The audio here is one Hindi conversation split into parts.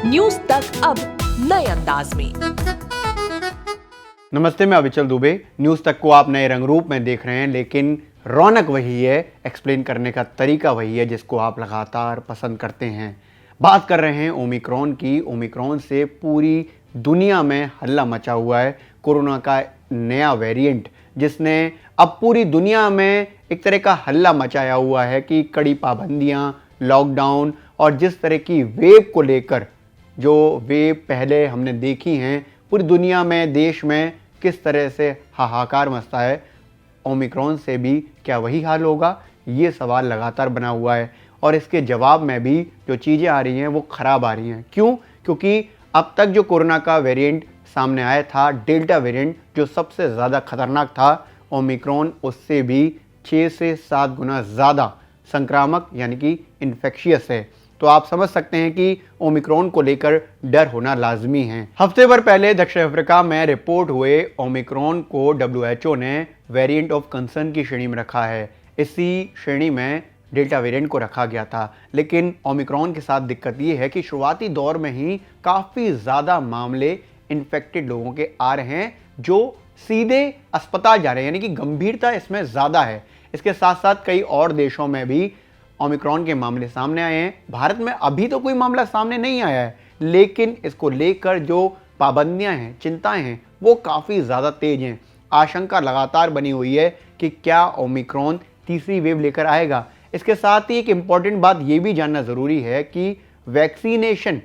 न्यूज तक अब नए अंदाज में। नमस्ते, मैं अविचल दुबे। न्यूज तक को आप नए रंग रूप में देख रहे हैं, लेकिन रौनक वही है, एक्सप्लेन करने का तरीका वही है जिसको आप लगातार पसंद करते हैं। बात कर रहे हैं ओमिक्रॉन की। ओमिक्रॉन से पूरी दुनिया में हल्ला मचा हुआ है। कोरोना का नया वेरिएंट जिसने अब पूरी दुनिया में एक तरह का हल्ला मचाया हुआ है कि कड़ी पाबंदियां, लॉकडाउन और जिस तरह की वेव को लेकर जो वेव पहले हमने देखी हैं पूरी दुनिया में, देश में किस तरह से हाहाकार मचता है, ओमिक्रॉन से भी क्या वही हाल होगा? ये सवाल लगातार बना हुआ है और इसके जवाब में भी जो चीज़ें आ रही हैं वो ख़राब आ रही हैं। क्यों? क्योंकि अब तक जो कोरोना का वेरिएंट सामने आया था, डेल्टा वेरिएंट, जो सबसे ज़्यादा खतरनाक था, ओमिक्रॉन उससे भी 6 से 7 गुना ज़्यादा संक्रामक यानी कि इन्फेक्शियस है। तो आप समझ सकते हैं कि ओमिक्रॉन को लेकर डर होना लाजमी है। हफ्ते भर पहले दक्षिण अफ्रीका में रिपोर्ट हुए ओमिक्रॉन को WHO ने वेरिएंट ऑफ कंसर्न की श्रेणी में रखा है। इसी श्रेणी में डेल्टा वेरिएंट को रखा गया था, लेकिन ओमिक्रॉन के साथ दिक्कत ये है कि शुरुआती दौर में ही काफ़ी ज़्यादा मामले इन्फेक्टेड लोगों के आ रहे हैं जो सीधे अस्पताल जा रहे हैं, यानी कि गंभीरता इसमें ज़्यादा है। इसके साथ साथ कई और देशों में भी ओमिक्रॉन के मामले सामने आए हैं। भारत में अभी तो कोई मामला सामने नहीं आया है, लेकिन इसको लेकर जो पाबंदियां हैं, चिंताएं हैं, वो काफ़ी ज़्यादा तेज हैं। आशंका लगातार बनी हुई है कि क्या ओमिक्रॉन तीसरी वेव लेकर आएगा। इसके साथ ही एक इम्पॉर्टेंट बात ये भी जानना ज़रूरी है कि वैक्सीनेशन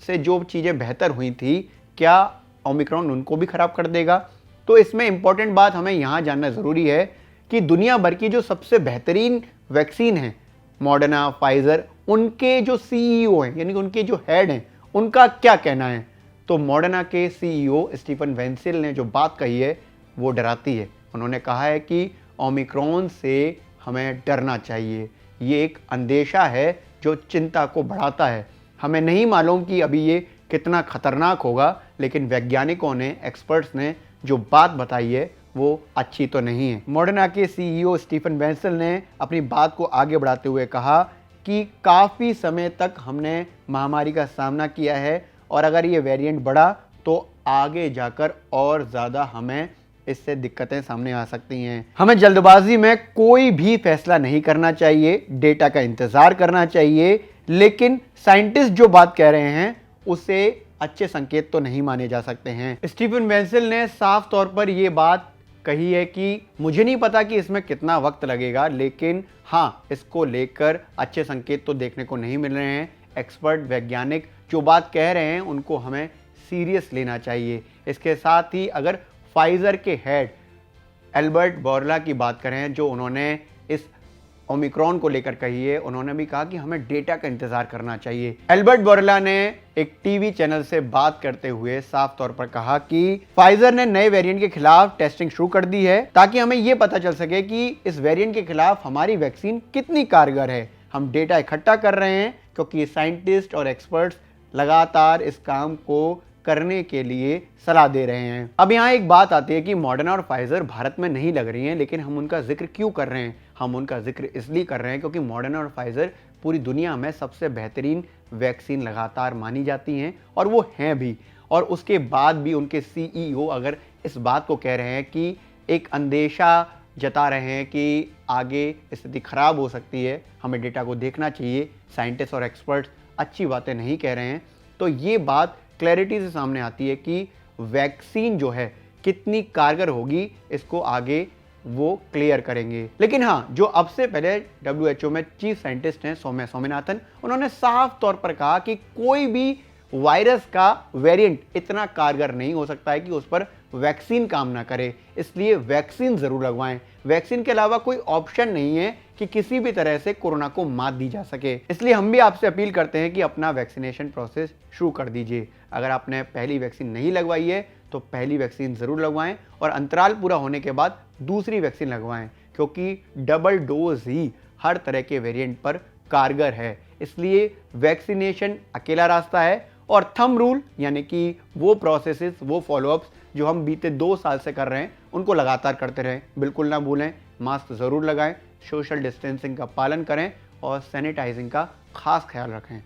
से जो चीज़ें बेहतर हुई थी, क्या ओमिक्रॉन उनको भी ख़राब कर देगा? तो इसमें इम्पॉर्टेंट बात हमें यहाँ जानना ज़रूरी है कि दुनिया भर की जो सबसे बेहतरीन वैक्सीन है, मॉडर्ना, फाइजर, उनके जो CEO हैं, यानी कि उनके जो हेड हैं, उनका क्या कहना है? तो मॉडर्ना के CEO स्टीफन वेंसिल ने जो बात कही है वो डराती है। उन्होंने कहा है कि ओमिक्रॉन से हमें डरना चाहिए। ये एक अंदेशा है जो चिंता को बढ़ाता है। हमें नहीं मालूम कि अभी ये कितना खतरनाक होगा, लेकिन वैज्ञानिकों ने, एक्सपर्ट्स ने जो बात बताई है वो अच्छी तो नहीं है। मॉडर्ना के CEO स्टीफन वेंसिल ने अपनी बात को आगे बढ़ाते हुए कहा कि काफ़ी समय तक हमने महामारी का सामना किया है और अगर ये वेरिएंट बढ़ा तो आगे जाकर और ज़्यादा हमें इससे दिक्कतें सामने आ सकती हैं। हमें जल्दबाजी में कोई भी फैसला नहीं करना चाहिए, डेटा का इंतज़ार करना चाहिए, लेकिन साइंटिस्ट जो बात कह रहे हैं उसे अच्छे संकेत तो नहीं माने जा सकते हैं। स्टीफन वेंसिल ने साफ तौर पर यह बात कही है कि मुझे नहीं पता कि इसमें कितना वक्त लगेगा, लेकिन हाँ, इसको लेकर अच्छे संकेत तो देखने को नहीं मिल रहे हैं। एक्सपर्ट, वैज्ञानिक जो बात कह रहे हैं उनको हमें सीरियस लेना चाहिए। इसके साथ ही अगर फाइजर के हेड एल्बर्ट बोर्ला की बात करें, जो उन्होंने इस ओमिक्रॉन को लेकर कही है, उन्होंने भी कहा कि हमें डेटा का इंतजार करना चाहिए। एल्बर्ट बोर्ला ने एक टीवी चैनल से बात करते हुए साफ तौर पर कहा कि फाइजर ने नए वेरिएंट के खिलाफ टेस्टिंग शुरू कर दी है ताकि हमें यह पता चल सके कि इस वेरिएंट के खिलाफ हमारी वैक्सीन कितनी कारगर है। हम डेटा इकट्ठा कर रहे हैं क्योंकि साइंटिस्ट और एक्सपर्ट्स लगातार इस काम को करने के लिए सलाह दे रहे हैं। अब यहाँ एक बात आती है कि मॉडर्ना और फाइजर भारत में नहीं लग रही हैं, लेकिन हम उनका जिक्र क्यों कर रहे हैं? हम उनका जिक्र इसलिए कर रहे हैं क्योंकि मॉडर्ना और फाइजर पूरी दुनिया में सबसे बेहतरीन वैक्सीन लगातार मानी जाती हैं और वो हैं भी। और उसके बाद भी उनके CEO अगर इस बात को कह रहे हैं कि एक अंदेशा जता रहे हैं कि आगे स्थिति खराब हो सकती है, हमें डेटा को देखना चाहिए, साइंटिस्ट और एक्सपर्ट्स अच्छी बातें नहीं कह रहे हैं, तो ये बात क्लैरिटी से सामने आती है कि वैक्सीन जो है कितनी कारगर होगी, इसको आगे वो क्लियर करेंगे। लेकिन हाँ, जो अब से पहले WHO में चीफ साइंटिस्ट हैं सौम्या स्वामीनाथन, उन्होंने साफ तौर पर कहा कि कोई भी वायरस का वेरिएंट इतना कारगर नहीं हो सकता है कि उस पर वैक्सीन काम ना करे, इसलिए वैक्सीन जरूर लगवाएं। वैक्सीन के अलावा कोई ऑप्शन नहीं है कि किसी भी तरह से कोरोना को मात दी जा सके। इसलिए हम भी आपसे अपील करते हैं कि अपना वैक्सीनेशन प्रोसेस शुरू कर दीजिए। अगर आपने पहली वैक्सीन नहीं लगवाई है तो पहली वैक्सीन जरूर लगवाएं और अंतराल पूरा होने के बाद दूसरी वैक्सीन लगवाएं, क्योंकि डबल डोज ही हर तरह के वेरिएंट पर कारगर है। इसलिए वैक्सीनेशन अकेला रास्ता है और थंब रूल यानी कि वो प्रोसेसेस, वो फॉलोअप्स जो हम बीते 2 साल से कर रहे हैं उनको लगातार करते रहें। बिल्कुल ना भूलें, मास्क ज़रूर लगाएं, सोशल डिस्टेंसिंग का पालन करें और सैनिटाइजिंग का खास ख्याल रखें।